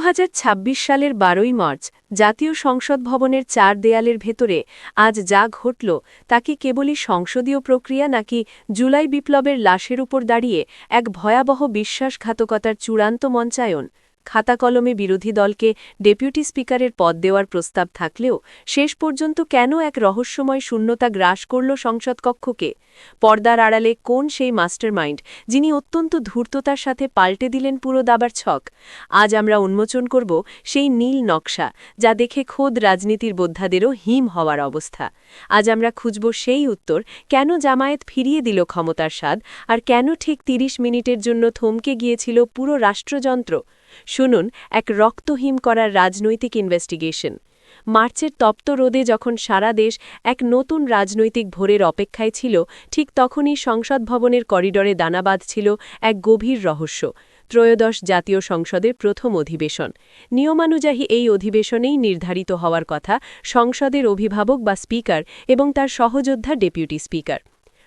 সালের ১২ই মার্চ জাতীয় সংসদ ভবনের ৪ দেয়ালের ভেতরে আজ যা ঘটল তা কি কেবলই সংসদীয় প্রক্রিয়া নাকি জুলাই বিপ্লবের লাশের উপর দাঁড়িয়ে এক ভয়াবহ বিশ্বাসঘাতকতার চূড়ান্ত মঞ্চায়ন। খাতা কলমে বিরোধী দলকে ডেপুটি স্পিকারের পদ দেওয়ার প্রস্তাব থাকলেও শেষ পর্যন্ত কেন এক রহস্যময় শূন্যতা গ্রাস করল সংসদ কক্ষকে। পর্দার আড়ালে কোন সেই মাস্টারমাইন্ড যিনি অত্যন্ত ধূর্ততার সাথে পাল্টে দিলেন পুরো দাবার ছক। আজ আমরা উন্মোচন করব সেই নীল নকশা যা দেখে খোদ রাজনীতির বোদ্ধাদেরও হিম হওয়ার অবস্থা। আজ আমরা খুঁজব সেই উত্তর, কেন জামায়াত ফিরিয়ে দিল ক্ষমতার স্বাদ, আর কেন ঠিক ৩০ মিনিটের জন্য থমকে গিয়েছিল পুরো রাষ্ট্রযন্ত্র। শুনুন এক রক্তহিম করার রাজনৈতিক ইনভেস্টিগেশন। মার্চের তপ্ত রোদে যখন সারা দেশ এক নতুন রাজনৈতিক ভোরের অপেক্ষায় ছিল, ঠিক তখনই সংসদ ভবনের করিডরে দানা বাঁধছিল এক গভীর রহস্য। ত্রয়োদশ জাতীয় সংসদের প্রথম অধিবেশন। নিয়মানুযায়ী এই অধিবেশনেই নির্ধারিত হওয়ার কথা সংসদের অভিভাবক বা স্পিকার এবং তার সহযোদ্ধা ডেপুটি স্পিকার।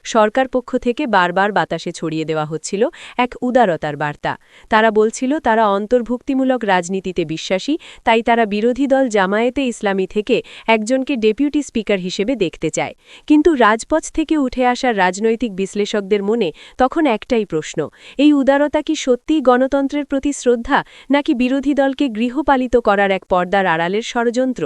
সরকার পক্ষ থেকে বারবার বাতাসে ছড়িয়ে দেওয়া হচ্ছিল এক উদারতার বার্তা। তারা বলছিল তারা অন্তর্ভুক্তিমূলক রাজনীতিতে বিশ্বাসী, তাই তারা বিরোধী দল জামায়াতে ইসলামী থেকে একজনকে ডেপুটি স্পিকার হিসেবে দেখতে চায়। কিন্তু রাজপথ থেকে উঠে আসা রাজনৈতিক বিশ্লেষকদের মনে তখন একটাই প্রশ্ন, এই উদারতা কি সত্যিই গণতন্ত্রের প্রতি শ্রদ্ধা, নাকি বিরোধী দলকে গৃহপালিত করার এক পর্দার আড়ালের ষড়যন্ত্র।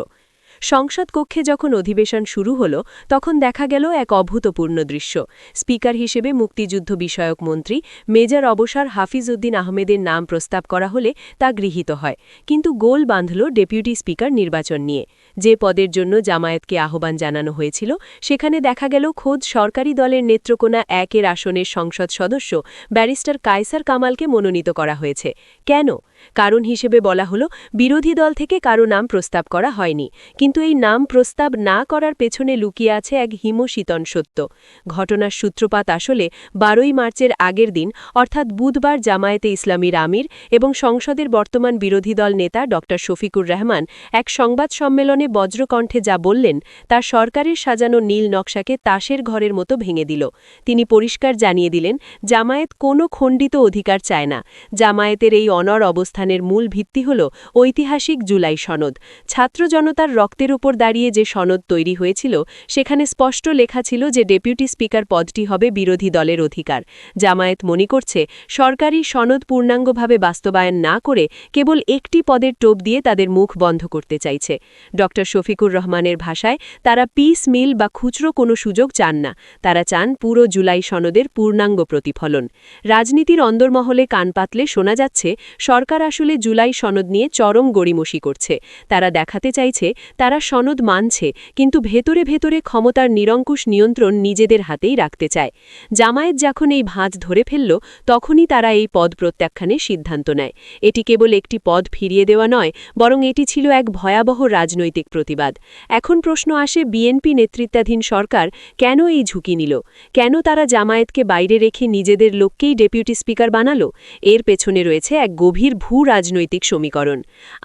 সংসদ কক্ষে যখন অধিবেশন শুরু হল তখন দেখা গেল এক অভূতপূর্ণ দৃশ্য। স্পিকার হিসেবে মুক্তিযুদ্ধ বিষয়ক মন্ত্রী মেজর অবসর হাফিজ উদ্দিন আহমেদের নাম প্রস্তাব করা হলে তা গৃহীত হয়, কিন্তু গোল বাঁধল ডেপুটি স্পিকার নির্বাচন নিয়ে। যে পদের জন্য জামায়াতকে আহ্বান জানানো হয়েছিল সেখানে দেখা গেল খোদ সরকারি দলের নেত্রকোনা ১-এর আসনের সংসদ সদস্য ব্যারিস্টার কায়সার কামালকে মনোনীত করা হয়েছে। কেন? কারণ হিসেবে বলা হলো বিরোধী দল থেকে কারো নাম প্রস্তাব করা হয়নি, কিন্তু এই নাম প্রস্তাব না করার পেছনে লুকিয়ে আছে এক হিমশীতন সত্য। ঘটনার সূত্রপাত আসলে ১২ই মার্চের আগের দিন, অর্থাৎ বুধবার জামায়াতে ইসলামীর আমির এবং সংসদের বর্তমান বিরোধী দল নেতা ড শফিকুর রহমান এক সংবাদ সম্মেলনে বজ্রকণ্ঠে যা বললেন তা সরকারের সাজানো নীল নকশাকে তাসের ঘরের মতো ভেঙে দিল। তিনি পরিষ্কার জানিয়ে দিলেন, জামায়াত কোনো খণ্ডিত অধিকার চায় না। জামায়াতের এই অনড় অবস্থানের মূল ভিত্তি হল ঐতিহাসিক জুলাই সনদ। ছাত্র জনতার রক্তের উপর দাঁড়িয়ে যে সনদ তৈরি হয়েছিল সেখানে স্পষ্ট লেখা ছিল যে ডেপুটি স্পিকার পদটি হবে বিরোধী দলের অধিকার। জামায়াত মনে করছে সরকারি সনদ পূর্ণাঙ্গভাবে বাস্তবায়ন না করে কেবল একটি পদের টোপ দিয়ে তাদের মুখ বন্ধ করতে চাইছে। ড শফিকুর রহমানের ভাষায়, তারা পিস মিল বা খুচরো কোনো সুযোগ চান না, তারা চান পুরো জুলাই সনদের পূর্ণাঙ্গ প্রতিফলন। রাজনীতির অন্দরমহলে কান পাতলে শোনা যাচ্ছে সরকার আসলে জুলাই সনদ নিয়ে চরম গড়িমসি করছে। তারা দেখাতে চাইছে তারা সনদ মানছে, কিন্তু ভেতরে ভেতরে ক্ষমতার নিরঙ্কুশ নিয়ন্ত্রণ নিজেদের হাতেই রাখতে চায়। জামায়াত যখন এই ভাঁজ ধরে ফেলল তখনই তারা এই পদ প্রত্যাখ্যানের সিদ্ধান্ত নেয়। এটি কেবল একটি পদ ফিরিয়ে দেওয়া নয়, বরং এটি ছিল এক ভয়াবহ রাজনৈতিক প্রতিবাদ। এখন প্রশ্ন আসে, বিএনপি নেতৃত্বাধীন সরকার কেন এই ঝুঁকি নিল? কেন তারা জামায়াতকে বাইরে রেখে নিজেদের লোককেই ডেপুটি স্পিকার বানালো? এর পেছনে রয়েছে এক গভীর ভূ রাজনৈতিক সমীকরণ।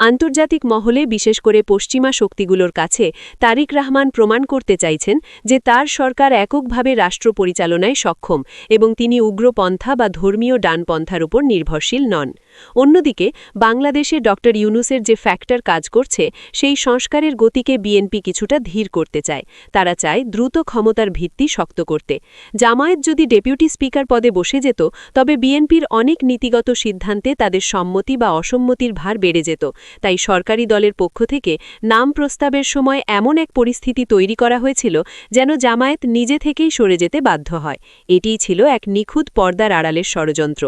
আন্তর্জাতিক মহলে, বিশেষ করে পশ্চিমা শক্তিগুলোর কাছে তারিক রহমান প্রমাণ করতে চাইছেন যে তার সরকার এককভাবে রাষ্ট্র পরিচালনায় সক্ষম এবং তিনি উগ্রপন্থা বা ধর্মীয় ডানপন্থার উপর নির্ভরশীল নন। অন্যদিকে বাংলাদেশে ড ইউনূসের যে ফ্যাক্টর কাজ করছে সেই সংস্কারের গতিকে বিএনপি কিছুটা ধীর করতে চায়। তারা চায় দ্রুত ক্ষমতার ভিত্তি শক্ত করতে। জামায়াত যদি ডেপুটি স্পিকার পদে বসে যেত তবে বিএনপির অনেক নীতিগত সিদ্ধান্তে তাদের সম্মতি বা অসম্মতির ভার বেড়ে যেত। তাই সরকারি দলের পক্ষ থেকে নাম প্রস্তাবের সময় এমন এক পরিস্থিতি তৈরি করা হয়েছিল যেন জামায়াত নিজে থেকেই সরে যেতে বাধ্য হয়। এটিই ছিল এক নিখুঁত পর্দার আড়ালের ষড়যন্ত্র।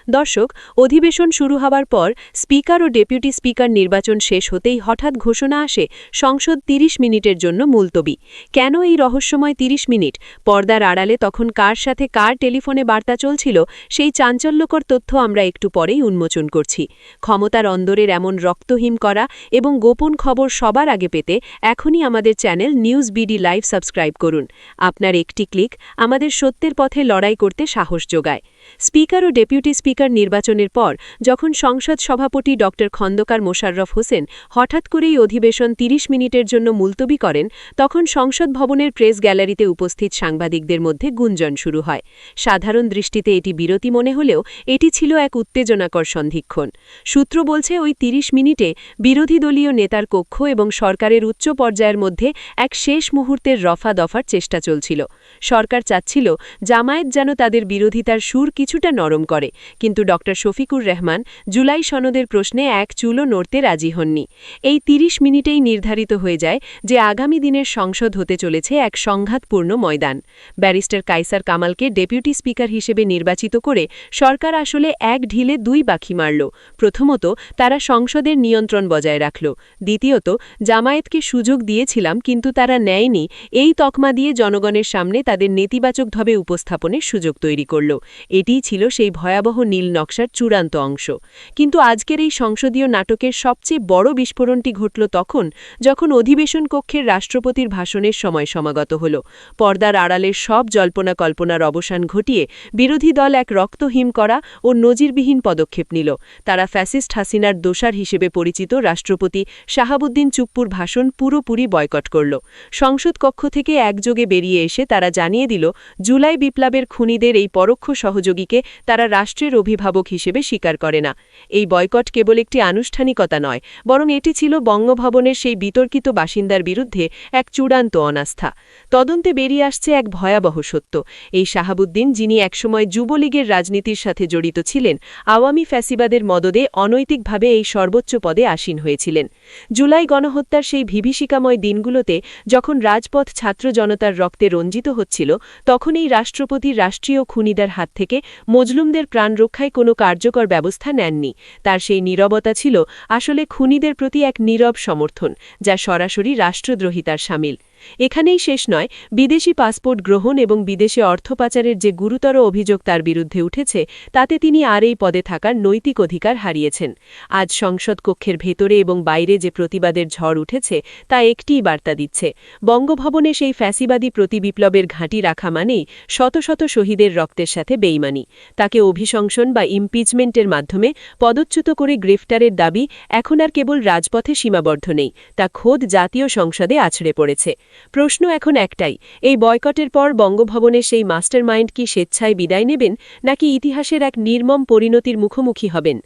দর্শক, অধিবেশন শুরু হওয়ার পর স্পিকার ও ডেপুটি স্পিকার নির্বাচন শেষ হতেই হঠাৎ ঘোষণা আসে সংসদ ৩০ মিনিটের জন্য মুলতবি। কেন এই রহস্যময় ৩০ মিনিট? পর্দার আড়ালে তখন কার সাথে কার টেলিফোনে বার্তা চলছিল সেই চাঞ্চল্যকর তথ্য আমরা একটু পরেই উন্মোচন করছি। ক্ষমতার অন্দরের এমন রক্তহিম করা এবং গোপন খবর সবার আগে পেতে এখনই আমাদের channel news BD live subscribe করুন। আপনার একটি ক্লিক আমাদের সত্যের পথে লড়াই করতে সাহস যোগায়। স্পিকার ও ডেপুটি স্পিকার নির্বাচনের পর যখন সংসদ সভাপতি ড খন্দকার মোশাররফ হোসেন হঠাৎ করেই অধিবেশন ৩০ মিনিটের জন্য মুলতবি করেন, তখন সংসদ ভবনের প্রেস গ্যালারিতে উপস্থিত সাংবাদিকদের মধ্যে গুঞ্জন শুরু হয়। সাধারণ দৃষ্টিতে এটি বিরতি মনে হলেও এটি ছিল এক উত্তেজনাকর সন্ধিক্ষণ। সূত্র বলছে ওই ৩০ মিনিটে বিরোধী দলীয় নেতার কক্ষ এবং সরকারের উচ্চ পর্যায়ের মধ্যে এক শেষ মুহূর্তের রফা দফার চেষ্টা চলছিল। সরকার চাচ্ছিল জামায়াত যেন তাদের বিরোধিতার সুর কিছুটা নরম করে, কিন্তু ড শফিকুর রহমান জুলাই সনদের প্রশ্নে এক চুলও নড়তে রাজি হননি। এই ৩০ মিনিটেই নির্ধারিত হয়ে যায় যে আগামী দিনের সংসদ হতে চলেছে এক সংঘাতপূর্ণ ময়দান। ব্যারিস্টার কায়সার কামালকে ডেপুটি স্পিকার হিসেবে নির্বাচিত করে সরকার আসলে এক ঢিলে দুই পাখি মারল। প্রথমত, তারা সংসদের নিয়ন্ত্রণ বজায় রাখল। দ্বিতীয়ত, জামায়াতকে সুযোগ দিয়েছিলাম কিন্তু তারা নেয়নি, এই তকমা দিয়ে জনগণের সামনে তাদের নেতিবাচকভাবে উপস্থাপনের সুযোগ তৈরি করল। এটিই ছিল সেই ভয়াবহ নীল নকশার চূড়ান্ত অংশ। কিন্তু আজকের এই সংসদীয় নাটকের সবচেয়ে বড় বিস্ফোরণটি ঘটল তখন, যখন অধিবেশন কক্ষের রাষ্ট্রপতির ভাষণের সময় সমাগত হল। পর্দার আড়ালের সব জল্পনা কল্পনার অবসান ঘটিয়ে বিরোধী দল এক রক্তহিম করা ও নজিরবিহীন পদক্ষেপ নিল। তারা ফ্যাসিস্ট হাসিনার দোসর হিসেবে পরিচিত রাষ্ট্রপতি শাহাবুদ্দিন চুপ্পুর ভাষণ পুরোপুরি বয়কট করল। সংসদ কক্ষ থেকে একযোগে বেরিয়ে এসে তারা জানিয়ে দিল, জুলাই বিপ্লবের খুনিদের এই পরোক্ষ সহযোগীকে তারা রাষ্ট্রের অভিভাবক হিসেবে স্বীকার করে না। এই বয়কট কেবল একটি আনুষ্ঠানিকতা নয়, বরং এটি ছিল বঙ্গভবনের সেই বিতর্কিত বাসিন্দার বিরুদ্ধে এক চূড়ান্ত অনাস্থা। তদন্তে বেরিয়ে আসছে এক ভয়াবহ সত্য। এই শাহাবুদ্দিন, যিনি একসময় যুবলীগের রাজনীতির সাথে জড়িত ছিলেন, আওয়ামী ফ্যাসিবাদের মদদে অনৈতিকভাবে এই সর্বোচ্চ পদে আসীন হয়েছিলেন। জুলাই গণহত্যার সেই বিভীষিকাময় দিনগুলোতে যখন রাজপথ ছাত্র জনতার রক্তে রঞ্জিত হচ্ছিল, তখন এই রাষ্ট্রপতির রাষ্ট্রীয় খুনিদের হাত থেকে মজলুমদের প্রাণ রক্ষায় কোনো কার্যকর ব্যবস্থা নেননি। তার সেই নীরবতা ছিল আসলে খুনিদের প্রতি এক নীরব সমর্থন, যা সরাসরি রাষ্ট্রদ্রোহিতার শামিল। এখানেই শেষ নয়, বিদেশি পাসপোর্ট গ্রহণ এবং বিদেশে অর্থ পাচারের যে গুরুতর অভিযোগ তার বিরুদ্ধে উঠেছে, তাতে তিনি আর এই পদে থাকার নৈতিক অধিকার হারিয়েছেন। আজ সংসদ কক্ষের ভেতরে এবং বাইরে যে প্রতিবাদের ঝড় উঠেছে, তা একটিই বার্তা দিচ্ছে, বঙ্গভবনে সেই ফ্যাসিবাদী প্রতিবিপ্লবের ঘাঁটি রাখা মানেই শত শত শহীদের রক্তের সাথে বেইমানি। তাকে অভিশংসন বা ইমপিচমেন্টের মাধ্যমে পদচ্যুত করে গ্রেফতারের দাবি এখন আর কেবল রাজপথে সীমাবদ্ধ নেই, তা খোদ জাতীয় সংসদে আছড়ে পড়েছে। প্রশ্ন এখন একটাই, এই বয়কটের পর বঙ্গভবনের সেই মাস্টারমাইন্ড কি স্বেচ্ছায় বিদায় নেবেন, নাকি ইতিহাসের এক নির্মম পরিণতির মুখোমুখি হবেন?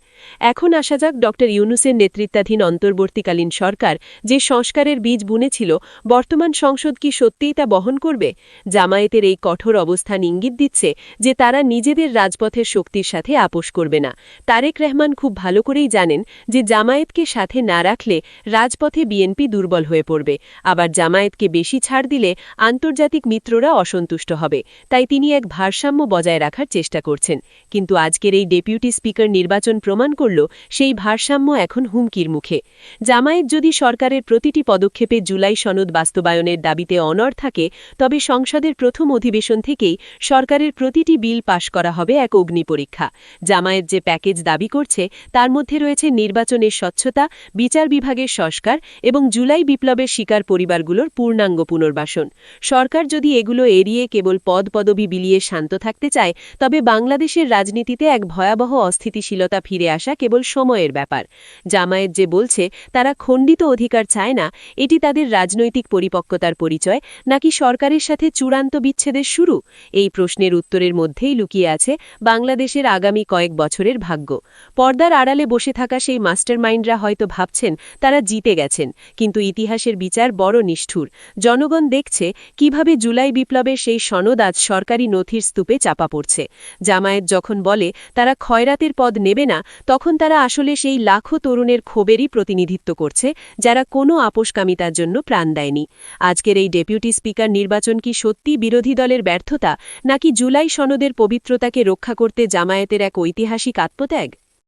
এখন আসা যাক ড ইউনূসের নেতৃত্বাধীন অন্তর্বর্তীকালীন সরকার যে সংস্কারের বীজ বুনেছিল, বর্তমান সংসদ কি সত্যিই তা বহন করবে? জামায়াতের এই কঠোর অবস্থান ইঙ্গিত দিচ্ছে যে তারা নিজেদের রাজপথের শক্তির সাথে আপোষ করবে না। তারেক রহমান খুব ভালো করেই জানেন যে জামায়াতকে সাথে না রাখলে রাজপথে বিএনপি দুর্বল হয়ে পড়বে, আবার জামায়াতকে বেশি ছাড় দিলে আন্তর্জাতিক মিত্ররা অসন্তুষ্ট হবে। তাই তিনি এক ভারসাম্য বজায় রাখার চেষ্টা করছেন। কিন্তু আজকের এই ডেপুটি স্পিকার নির্বাচন প্রমাণ করল সেই ভারসাম্য এখন হুমকির মুখে। জামায়াত যদি সরকারের প্রতিটি পদক্ষেপে জুলাই সনদ বাস্তবায়নের দাবিতে অনড় থাকে, তবে সংসদের প্রথম অধিবেশন থেকেই সরকারের প্রতিটি বিল পাশ করা হবে এক অগ্নিপরীক্ষা। জামায়াত যে প্যাকেজ দাবি করছে, তার মধ্যে রয়েছে নির্বাচনের স্বচ্ছতা, বিচার বিভাগের সংস্কার এবং জুলাই বিপ্লবের শিকার পরিবারগুলোর পূর্ণাঙ্গ পুনর্বাসন। সরকার যদি এগুলো এড়িয়ে কেবল পদপদবি বিলিয়ে শান্ত থাকতে চায়, তবে বাংলাদেশের রাজনীতিতে এক ভয়াবহ অস্থিতিশীলতা ফিরে আসা কেবল সময়ের ব্যাপার। জামায়াত যে বলছে তারা খণ্ডিত অধিকার চায় না, এটি তাদের রাজনৈতিক পরিপক্কতার পরিচয়, নাকি সরকারের সাথে চূড়ান্ত বিচ্ছেদের শুরু? এই প্রশ্নের উত্তরের মধ্যেই লুকিয়ে আছে বাংলাদেশের আগামী কয়েক বছরের ভাগ্য। পর্দার আড়ালে বসে থাকা সেই মাস্টারমাইন্ডরা হয়তো ভাবছেন তারা জিতে গেছেন, কিন্তু ইতিহাসের বিচার বড় নিষ্ঠুর। জনগণ দেখছে কিভাবে জুলাই বিপ্লবের সেই সনদ আজ সরকারি নথির স্তূপে চাপা পড়ছে। জামায়াত যখন বলে তারা খয়রাতের পদ নেবে না, তখন তারা আসলে সেই লাখো তরুণের ক্ষোভেরই প্রতিনিধিত্ব করছে, যারা কোনো আপোষকামিতার জন্য প্রাণ দেয়নি। আজকের এই ডেপুটি স্পিকার নির্বাচন কি সত্যি বিরোধী দলের ব্যর্থতা, নাকি জুলাই সনদের পবিত্রতাকে রক্ষা করতে জামায়াতের এক ঐতিহাসিক আত্মত্যাগ?